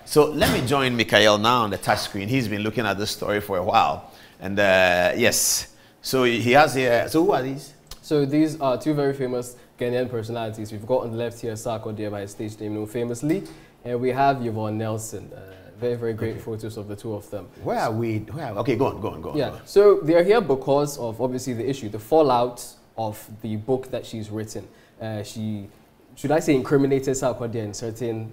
So let me join Mikael now on the touch screen. He's been looking at this story for a while. And yes, so he has here. So who are these? So these are two very famous Ghanaian personalities. We've got on the left here SARKODIE by his stage name known famously. And we have Yvonne Nelson. Very, very great photos of the two of them. Where are we? Okay, go on. Yeah, so they're here because of obviously the issue, the fallout of the book that she's written. She, should I say, incriminated SARKODIE in certain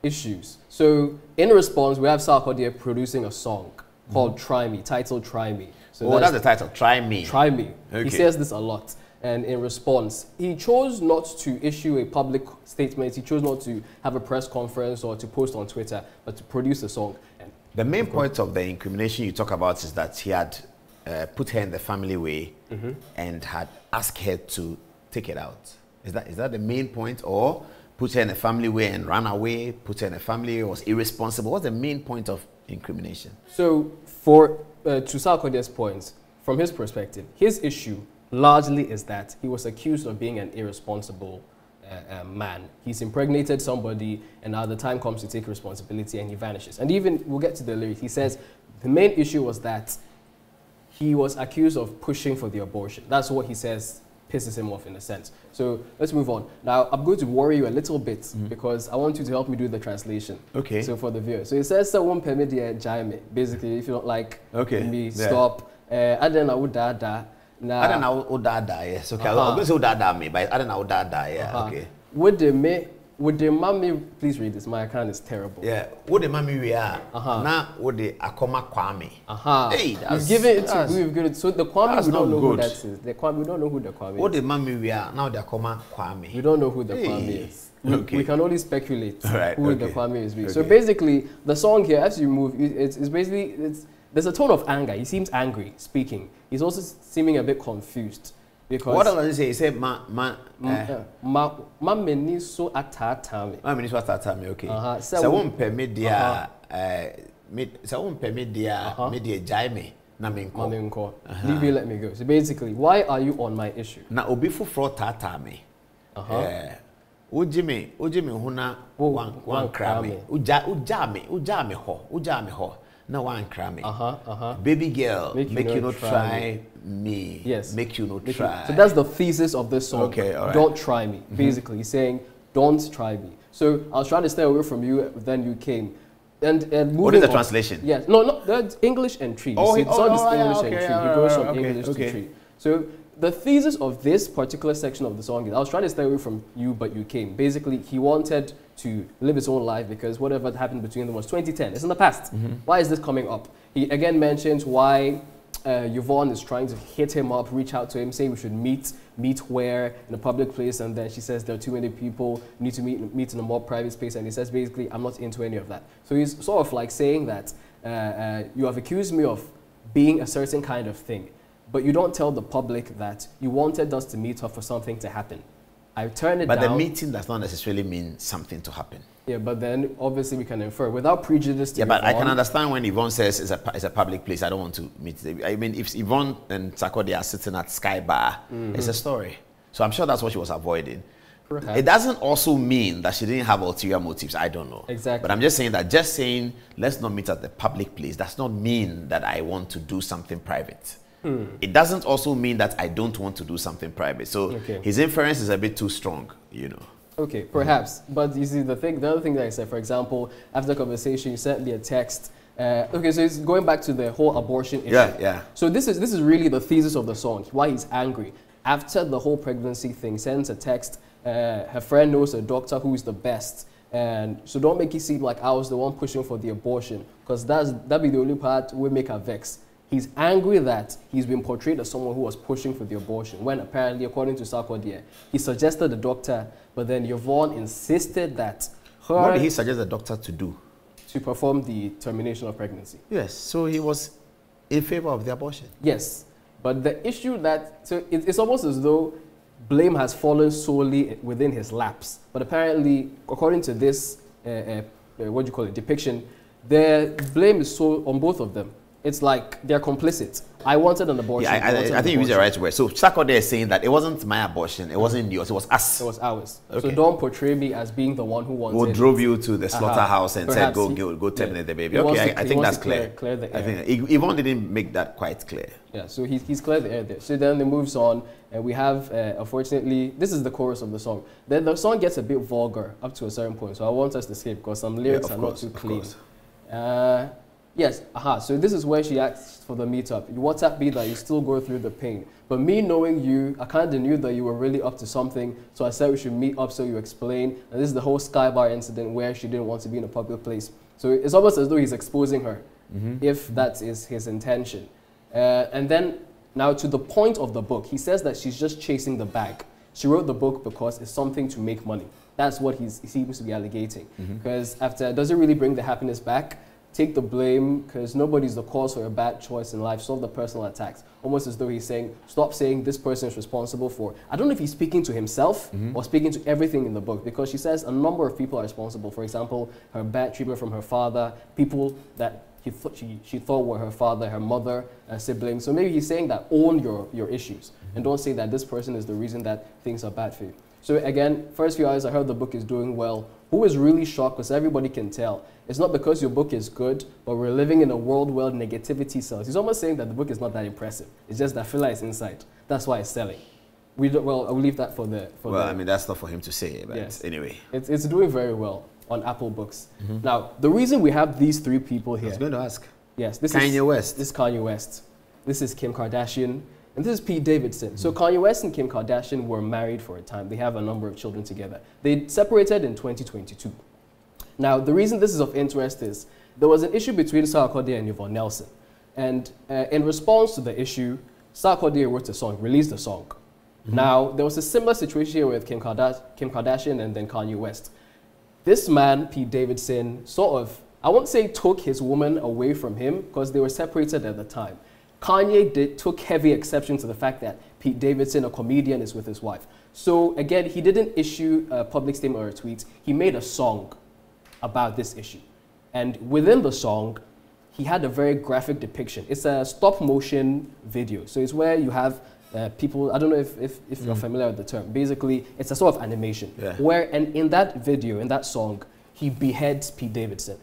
issues. So in response, we have SARKODIE producing a song called Try Me, titled Try Me. So that's the title, Try Me. Try Me. Okay. He says this a lot. And in response, he chose not to issue a public statement. He chose not to have a press conference or to post on Twitter, but to produce a song. And the main point of the incrimination you talk about is that he had put her in the family way and had asked her to take it out. Is that the main point? Or put her in the family way and ran away, put her in the family, was irresponsible? What's the main point of incrimination? So for to SARKODIE's point, from his perspective, his issue largely is that he was accused of being an irresponsible man. He's impregnated somebody, and now the time comes to take responsibility, and he vanishes. And even, we'll get to the lyrics, he says the main issue was that he was accused of pushing for the abortion. That's what he says pisses him off in a sense. So let's move on. Now, I'm going to worry you a little bit because I want you to help me do the translation. Okay. So for the viewer. So it says, "Someone permit the jaime." Basically, if you don't like me, stop. I don't know that. I don't know who that yes. Okay, I'm going to say that me, but I don't know that yeah. Okay. Would the mommy please read this? My account is terrible. Yeah. Would the mommy we are? Now would the akoma kwame? Hey, we've given it to we've given it. So the kwame we don't know who that is. The kwame we don't know who the kwame is. Would the mommy we are? Now the akoma kwame. We don't know who the kwame is. We can only speculate who the kwame is. Okay. So basically, the song here, as you move, it's basically there's a tone of anger. He seems angry speaking. He's also seeming a bit confused. Because what does he say? He said, ma meni so atatame. Ma meni so atatame, okay. So won't permit dia, so won't permit dia, media jaime, na minko. Leave you, let me go. So basically, why are you on my issue? Na obi fufro tatame. Ujime huna wan krame. Ujame ho. No one cramming. Baby girl, make you not try me. Yes. Make you not try. So that's the thesis of this song. Okay, all right. Don't try me. Basically, he's saying, don't try me. So I was trying to stay away from you, then you came. And moving what is the translation? Yes. No, that's English and tree. It's not just English and tree. He goes from English to tree. So the thesis of this particular section of the song is, I was trying to stay away from you, but you came. Basically, he wanted to live his own life because whatever happened between them was 2010. It's in the past. Why is this coming up? He again mentions why Yvonne is trying to hit him up, reach out to him, saying we should meet where? In a public place. And then she says there are too many people, we need to meet in a more private space. And he says basically, I'm not into any of that. So he's sort of like saying that you have accused me of being a certain kind of thing, but you don't tell the public that you wanted us to meet up for something to happen. I turned it down. But the meeting does not necessarily mean something to happen. Yeah, but then obviously we can infer without prejudice to but I can understand when Yvonne says it's a public place, I don't want to meet. I mean, if Yvonne and SARKODIE are sitting at Sky Bar, it's a story. So I'm sure that's what she was avoiding. Perhaps. It doesn't also mean that she didn't have ulterior motives. I don't know. Exactly. But I'm just saying that let's not meet at the public place does not mean that I want to do something private. It doesn't also mean that I don't want to do something private. So his inference is a bit too strong, you know. Okay, perhaps. But you see, the other thing that I said, for example, after the conversation, you sent me a text. Okay, so it's going back to the whole abortion issue. Yeah. So this is really the thesis of the song, why he's angry. After the whole pregnancy thing, sends a text. Her friend knows a doctor who is the best. And so don't make it seem like I was the one pushing for the abortion, because that'd be the only part will make her vex. He's angry that he's been portrayed as someone who was pushing for the abortion, when apparently, according to SARKODIE, he suggested the doctor, but then Yvonne insisted that what did he suggest the doctor to do? To perform the termination of pregnancy. Yes, so he was in favor of the abortion. Yes, but the issue so it's almost as though blame has fallen solely within his laps. But apparently, according to this, depiction, the blame is so on both of them. it's like they're complicit. I wanted an abortion. Yeah, I think you used the right word. So SARKODIE is saying that it wasn't my abortion, it wasn't yours, it was us. It was ours. Okay. So don't portray me as being the one who wanted. Who drove you to the slaughterhouse and said, go terminate the baby. Okay, I think that's clear. Clear the air. I think Yvonne didn't make that quite clear. Yeah, so he's cleared the air there. So then it moves on, and we have, unfortunately, this is the chorus of the song. Then the song gets a bit vulgar up to a certain point, so I want us to skip because some lyrics are not too clean. Yes, so this is where she asks for the meetup. You WhatsApp me that you still go through the pain. But me knowing you, I kind of knew that you were really up to something, so I said we should meet up so you explain. And this is the whole Sky Bar incident where she didn't want to be in a public place. So it's almost as though he's exposing her, if that is his intention. And then, now to the point of the book, he says that she's just chasing the bag. She wrote the book because it's something to make money. That's what he seems to be alleging. Because after, does it really bring the happiness back? Take the blame, because nobody's the cause for a bad choice in life. Solve the personal attacks. Almost as though he's saying, stop saying this person is responsible for. I don't know if he's speaking to himself or speaking to everything in the book, because she says a number of people are responsible. For example, her bad treatment from her father, people that she thought were her father, her mother, siblings. So maybe he's saying that own your issues and don't say that this person is the reason that things are bad for you. So again, first few hours I heard the book is doing well. Who is really shocked, because everybody can tell. It's not because your book is good, but we're living in a world where negativity sells. He's almost saying that the book is not that impressive. It's just that filler is inside. That's why it's selling. Well, I'll leave that for the... I mean, that's not for him to say, but yes. Anyway. It's doing very well on Apple Books. Now, the reason we have these three people here... I was going to ask. Yes, this Kanye West. This is Kanye West. This is Kim Kardashian. And this is Pete Davidson. So Kanye West and Kim Kardashian were married for a time. They have a number of children together. They separated in 2022. Now, the reason this is of interest is there was an issue between SARKODIE and Yvonne Nelson. And in response to the issue, SARKODIE wrote a song, released a song. Now, there was a similar situation here with Kim Kardashian and then Kanye West. This man, Pete Davidson, sort of, I won't say took his woman away from him because they were separated at the time. Kanye took heavy exception to the fact that Pete Davidson, a comedian, is with his wife. So again, he didn't issue a public statement or a tweet. He made a song about this issue. And within the song, he had a very graphic depiction. It's a stop motion video. So it's where you have people, I don't know if you're familiar with the term. Basically, it's a sort of animation. And in that video, in that song, he beheads Pete Davidson.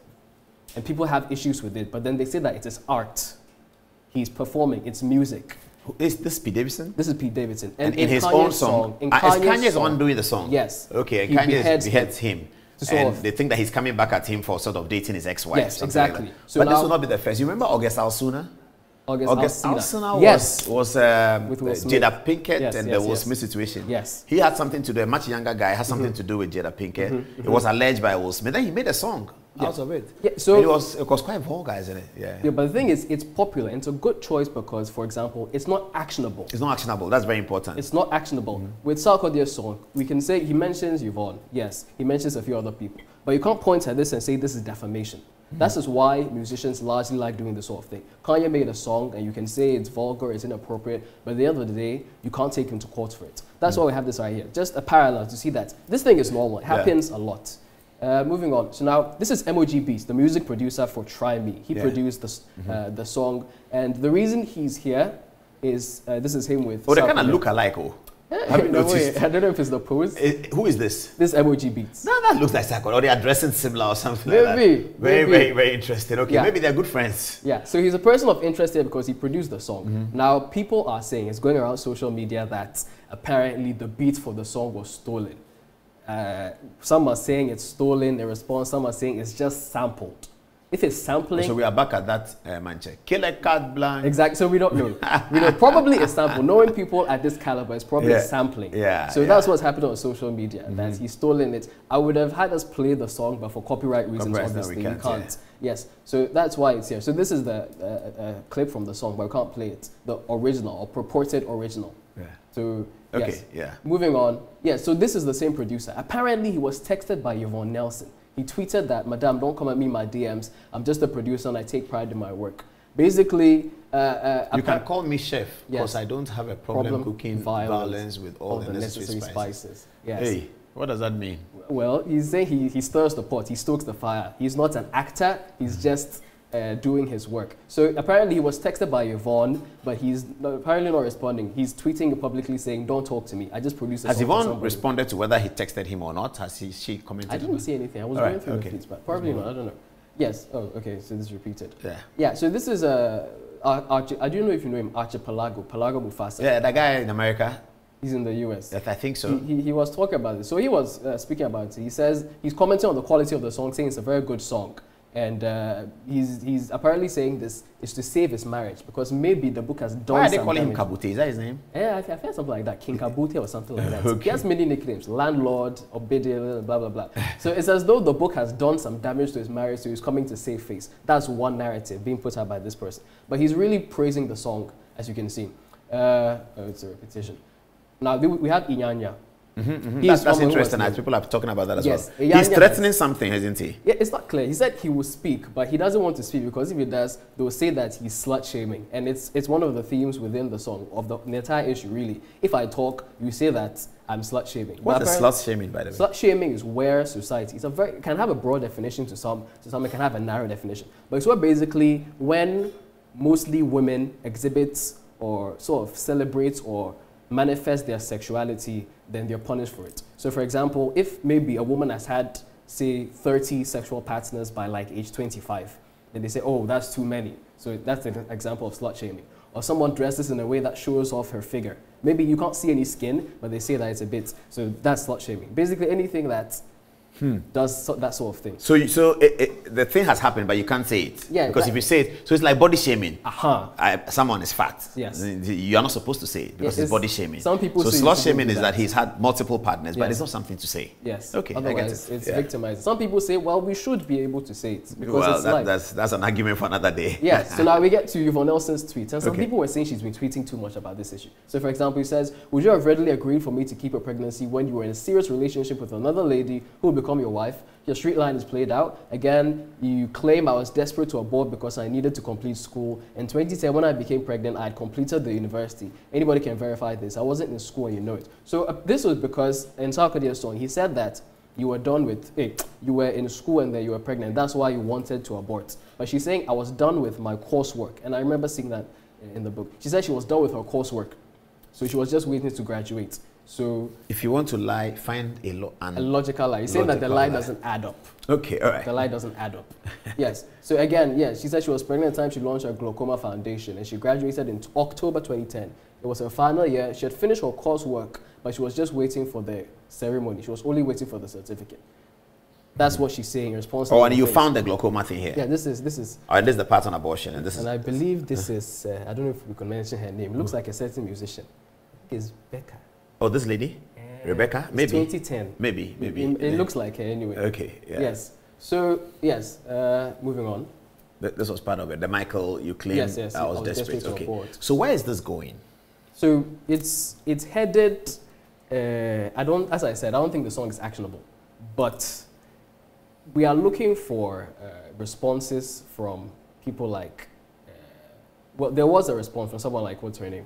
And people have issues with it, but then they say that it is art. He's performing, it's music. Is this Pete Davidson? This is Pete Davidson. And in his own song? Is Kanye's one doing the song? Yes. Okay, and Kanye beheads him. And they think that he's coming back at him for sort of dating his ex-wife. Yes, exactly. Like so but this will not be the first. You remember August Alsina? August Alsina yes. was with Jada Pinkett and the Will Smith situation. Yes. He had something to do, a much younger guy, had something to do with Jada Pinkett. It was alleged by Will Smith. Then he made a song out of it. Yeah, so it was quite vulgar, isn't it? Yeah, but the thing is, it's popular. And it's a good choice because, for example, it's not actionable. It's not actionable. That's very important. It's not actionable. With SARKODIE's song, we can say he mentions Yvonne. Yes, he mentions a few other people. But you can't point at this and say this is defamation. That's just why musicians largely like doing this sort of thing. Kanye made a song, and you can say it's vulgar, it's inappropriate, but at the end of the day, you can't take him to court for it. That's why we have this right here. Just a parallel to see that this thing is normal. It happens a lot. Moving on. So now, this is MOG Beats, the music producer for Try Me. He produced the song, and the reason he's here is this is him with. Oh, they kind of look alike. Oh. Have you noticed? I don't know if it's the pose. Who is this? This MOG Beats. No, that looks like SARKODIE. Or they are dressing similar or something like that. Very interesting. Okay, maybe they're good friends. Yeah, so he's a person of interest here because he produced the song. Now, people are saying, it's going around social media that apparently the beat for the song was stolen. Some are saying it's stolen in response. Some are saying it's just sampled. If it's sampling... So we are back at that manche. Kill a carte blanche. Exactly. So we don't know. We know probably a sample. Knowing people at this caliber is probably sampling. So that's what's happened on social media. That he's stolen it. I would have had us play the song, but for copyright reasons, obviously, we can't. Yes. So that's why it's here. So this is the clip from the song, but we can't play it. The original or purported original. So... Moving on. So this is the same producer. Apparently, he was texted by Yvonne Nelson. He tweeted that, "Madam, don't come at me in my DMs. I'm just a producer and I take pride in my work." Basically... you can call me chef because I don't have a problem cooking violence with all the necessary spices. Hey, what does that mean? Well, he's saying he stirs the pot. He stokes the fire. He's not an actor. He's just doing his work. So apparently he was texted by Yvonne, but he's apparently not responding. He's tweeting publicly saying, "Don't talk to me. I just produced a song." Has Yvonne responded to whether he texted him or not? Has she commented? I didn't see anything. I was going through the tweets, but probably not. I don't know. Yes. Oh, okay. So this is repeated. Yeah. Yeah. So this is I don't know if you know him, Archipelago Mufasa. Yeah, that guy in America. He's in the US. Yes, I think so. He was talking about this. So he was speaking about it. He says he's commenting on the quality of the song, saying it's a very good song. And he's apparently saying this is to save his marriage because maybe the book has done. Why are they calling him Kabute? Is that his name? Yeah, I've heard something like that, King Kabute or something like that. Okay. He has many nicknames, landlord, Obede, blah blah blah. So it's as though the book has done some damage to his marriage, so he's coming to save face. That's one narrative being put out by this person. But he's really praising the song, as you can see. It's a repetition. Now we have Inyanya. That's interesting. People are talking about that as well. Inyanya he's threatening something, isn't he? Yeah, it's not clear. He said he will speak, but he doesn't want to speak because if he does, they will say that he's slut shaming, and it's one of the themes within the song of the entire issue. Really, if I talk, you say that I'm slut shaming. What is slut shaming, by the way? Slut shaming is where society it can have a broad definition to some it can have a narrow definition, but it's where basically when mostly women exhibit or sort of celebrate or manifest their sexuality, then they're punished for it. So for example, if maybe a woman has had, say, 30 sexual partners by like age 25, then they say, oh, that's too many. So that's an example of slut shaming. Or someone dresses in a way that shows off her figure. Maybe you can't see any skin, but they say that it's a bit. So that's slut shaming. Basically anything that does that sort of thing. So the thing has happened, but you can't say it. Yeah. Because if you say it, so it's like body shaming. Someone is fat. Yes. You are not supposed to say it because it's body shaming. Some people say slut shaming is that he's had multiple partners, but it's not something to say. Yes. Okay. Otherwise, it's victimizing. Some people say, well, we should be able to say it because that's an argument for another day. Yeah. So now we get to Yvonne Nelson's tweet, and some people were saying she's been tweeting too much about this issue. So for example, he says, "Would you have readily agreed for me to keep a pregnancy when you were in a serious relationship with another lady who will become your wife? Your street line is played out. Again, you claim I was desperate to abort because I needed to complete school. In 2010, when I became pregnant, I had completed the university. Anybody can verify this. I wasn't in school and you know it." So this was because in SARKODIE's song, he said that you were done with, you were in school and then you were pregnant. That's why you wanted to abort. But she's saying, I was done with my coursework. And I remember seeing that in the book. She said she was done with her coursework. So she was just waiting to graduate. So if you want to lie, find a logical lie. You're saying that the lie doesn't add up. Okay, all right. The lie doesn't add up. Yes. So again, yes, she said she was pregnant at the time she launched her glaucoma foundation, and she graduated in October 2010. It was her final year. She had finished her coursework, but she was just waiting for the ceremony. She was only waiting for the certificate. That's what she's saying in response to and you found the glaucoma thing here. Yeah, this is. All right, this is the part on abortion, and this is. And I believe this is. I don't know if we can mention her name. It looks like a certain musician. I think it's Becca. Oh, this lady? Rebecca? Maybe. 2010. Maybe. It looks like her anyway. Okay, yeah. Yes. So, yes, moving on. This was part of it. The Michael, you claim yes, I was desperate. Okay. So where is this going? So it's headed, as I said, I don't think the song is actionable. But we are looking for responses from people like, well, there was a response from someone like, what's her name?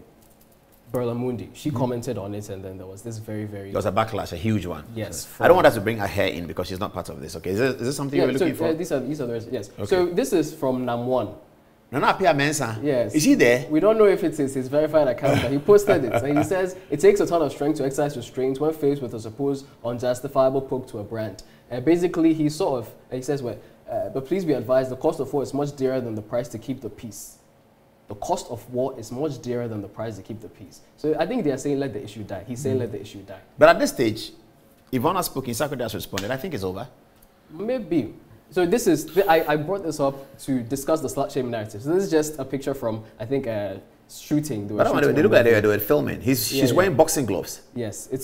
Berlamundi. She commented on it, and then there was this very... There was a backlash, a huge one. Yes. I don't want us to bring her hair in because she's not part of this, okay? Is this something you're looking for? These are the... Yes. Okay. So this is from Nam1. Nana Pia Mensa. Yes. Is he there? We don't know if it's his verified account, but he posted it. And he says, it takes a ton of strength to exercise restraint when faced with a supposed unjustifiable poke to a brand. Basically, he says, but please be advised, the cost of war is much dearer than the price to keep the peace. The cost of war is much dearer than the price to keep the peace. So I think they are saying let the issue die. He's saying let the issue die. But at this stage, Yvonne has spoken, SARKODIE has responded. I think it's over. Maybe. So this is, I brought this up to discuss the slut shaming narrative. So this is just a picture from, I think, shooting. They look like they were filming. She's wearing boxing gloves. Yes, it's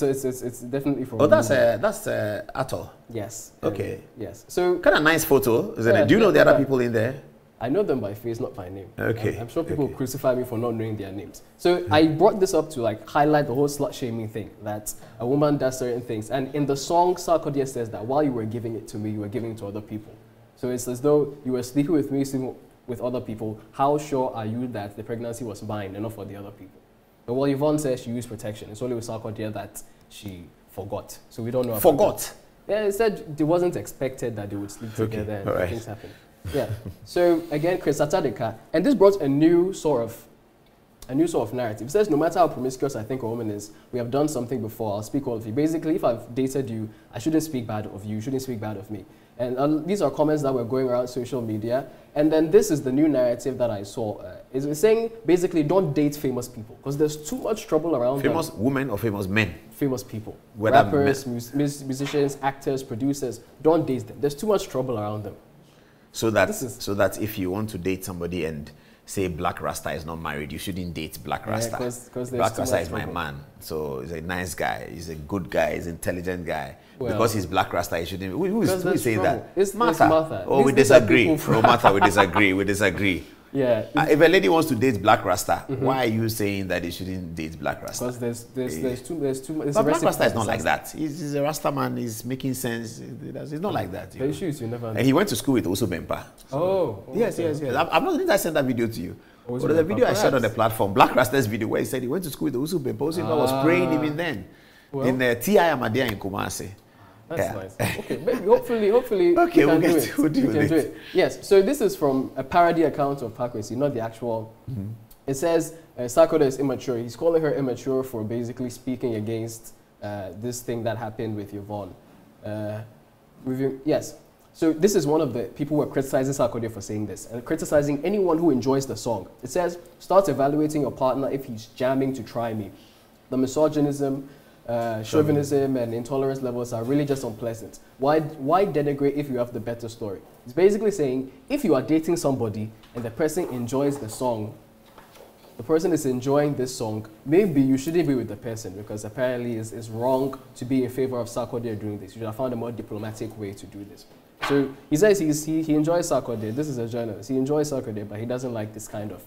definitely from. Oh, that's Ato. Yes. Okay. Yes. So kind of nice photo, isn't it? Do you know the other people in there? I know them by face, not by name. Okay. I'm sure people will crucify me for not knowing their names. So I brought this up to like highlight the whole slut shaming thing, that a woman does certain things. And in the song, SARKODIE says that while you were giving it to me, you were giving it to other people. So it's as though you were sleeping with me, sleeping with other people. How sure are you that the pregnancy was mine and not for the other people? But while Yvonne says she used protection, it's only with SARKODIE that she forgot. So we don't know. Forgot? Yeah, it said it wasn't expected that they would sleep together and things happen. Yeah. So again, Chris Atadeka, and this brought a new sort of narrative. It says, no matter how promiscuous I think a woman is, we have done something before, I'll speak all of you. Basically, if I've dated you, I shouldn't speak bad of you, you shouldn't speak bad of me. And these are comments that were going around social media. And then this is the new narrative that I saw. It's saying, basically, don't date famous people, because there's too much trouble around famous them. women or famous men? Famous people. Whether rappers, musicians, actors, producers. Don't date them. There's too much trouble around them. So that if you want to date somebody and say Black Rasta is not married, you shouldn't date Black Rasta. Cause Black Rasta is my man. So he's a nice guy. He's a good guy. He's an intelligent guy. Well, because he's Black Rasta, he shouldn't. Who say that? It's Martha. Oh, we disagree. No, Martha, we disagree. We disagree. Yeah. If a lady wants to date Black Rasta, why are you saying that he shouldn't date Black Rasta? Because there's too much. But Black Rasta is not like that. He's a Rasta man. He's making sense. He's not like that. The issues you never know. And he went to school with Osu Bempa. So. Yes. Didn't I send that video to you? Or there's a video I shared on the platform, Black Rasta's video, where he said he went to school with Osu Bempa. Osu Bempa was praying even then. Well, in the T.I. Amadia in Kumasi. That's nice. Okay, maybe hopefully okay, we can do it. Yes, so this is from a parody account of Pakwesi, not the actual. It says SARKODIE is immature. He's calling her immature for basically speaking against this thing that happened with Yvonne. Yes. So this is one of the people who are criticizing SARKODIE for saying this and criticizing anyone who enjoys the song. It says, start evaluating your partner if he's jamming to try me. The misogynism, chauvinism and intolerance levels are really just unpleasant. Why denigrate if you have the better story? It's basically saying, if you are dating somebody and the person enjoys the song, the person is enjoying this song, maybe you shouldn't be with the person, because apparently it's wrong to be in favor of SARKODIE doing this. You should have found a more diplomatic way to do this. So he says he enjoys SARKODIE. This is a journalist. He enjoys SARKODIE, but he doesn't like this kind of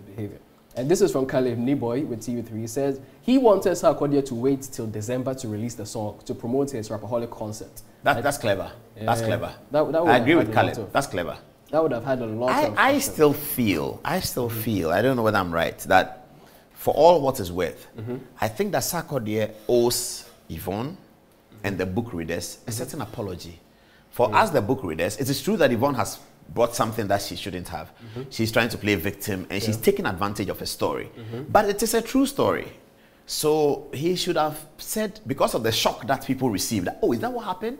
behavior. And this is from Caleb Niboy with TV3. He says he wanted SARKODIE to wait till December to release the song to promote his Rapaholic concert. That's clever. That's clever. I agree with Caleb. That's clever. That would have had a lot of... I still feel, I don't know whether I'm right, that for all what is worth, I think that SARKODIE owes Yvonne and the book readers a certain apology. For us, the book readers, it is true that Yvonne has brought something that she shouldn't have. She's trying to play victim and she's taking advantage of a story. But it is a true story. So he should have said, because of the shock that people received, oh, is that what happened?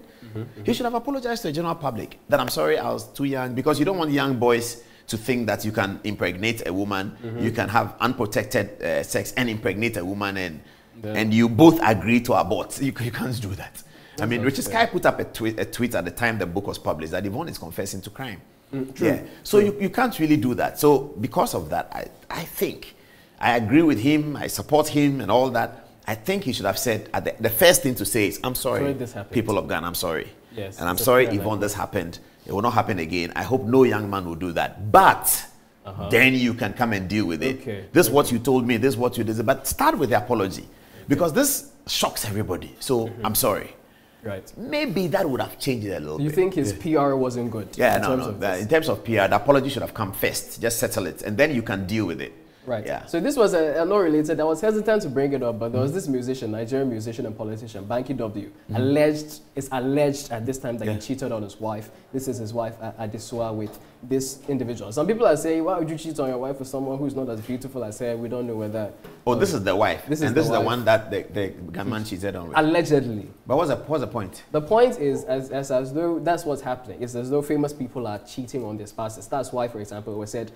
He should have apologized to the general public that I'm sorry, I was too young, because you don't want young boys to think that you can impregnate a woman, you can have unprotected sex and impregnate a woman, and you both agree to abort. You can't do that. I mean, Richard Sky put up a tweet at the time the book was published that Yvonne is confessing to crime. Yeah. So you can't really do that. So because of that, I think, I agree with him, I support him and all that. I think he should have said, the first thing to say is, I'm sorry, people of Ghana, I'm sorry. Yes, and I'm sorry, Yvonne, this happened. It will not happen again. I hope no young man will do that. But then you can come and deal with it. This is what you told me, this is what you did. But start with the apology. Because this shocks everybody. So I'm sorry. Right. Maybe that would have changed it a little bit. You think his PR wasn't good? Yeah, in terms of PR, the apology should have come first. Just settle it. And then you can deal with it. Right. Yeah. So this was not related. I was hesitant to bring it up, but there was this musician, Nigerian musician and politician, Banky W. It's alleged at this time that he cheated on his wife. This is his wife, Adesua, with this individual. Some people are saying, why would you cheat on your wife with someone who's not as beautiful as her? We don't know whether... Oh, this is the wife. This is the one that the gunman cheated on with. Allegedly. But what's the point? The point is, as though that's what's happening. It's as though famous people are cheating on their spouses. That's why, for example, it was said,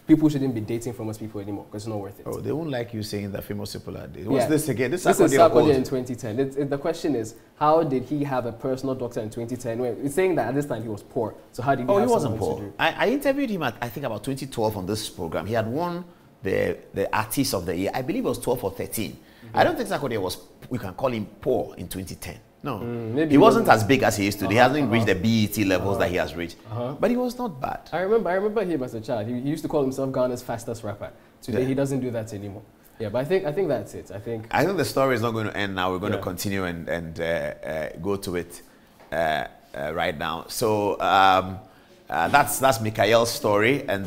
people shouldn't be dating famous people anymore because it's not worth it. Oh, they won't like you saying that famous people are dating. What's this again? This is SARKODIE in 2010. The question is, how did he have a personal doctor in 2010? It's saying that at this time he was poor. So how did he have he wasn't poor. I interviewed him at, I think, about 2012 on this program. He had won the Artist of the Year. I believe it was 12 or 13. I don't think SARKODIE was, we can call him poor in 2010. No, maybe he wasn't as big as he used to. He hasn't reached the BET levels that he has reached. But he was not bad. I remember him as a child. He used to call himself Ghana's fastest rapper. Today he doesn't do that anymore. Yeah, but I think that's it. I think the story is not going to end now. We're going to continue and go to it right now. So that's Mikael's story, and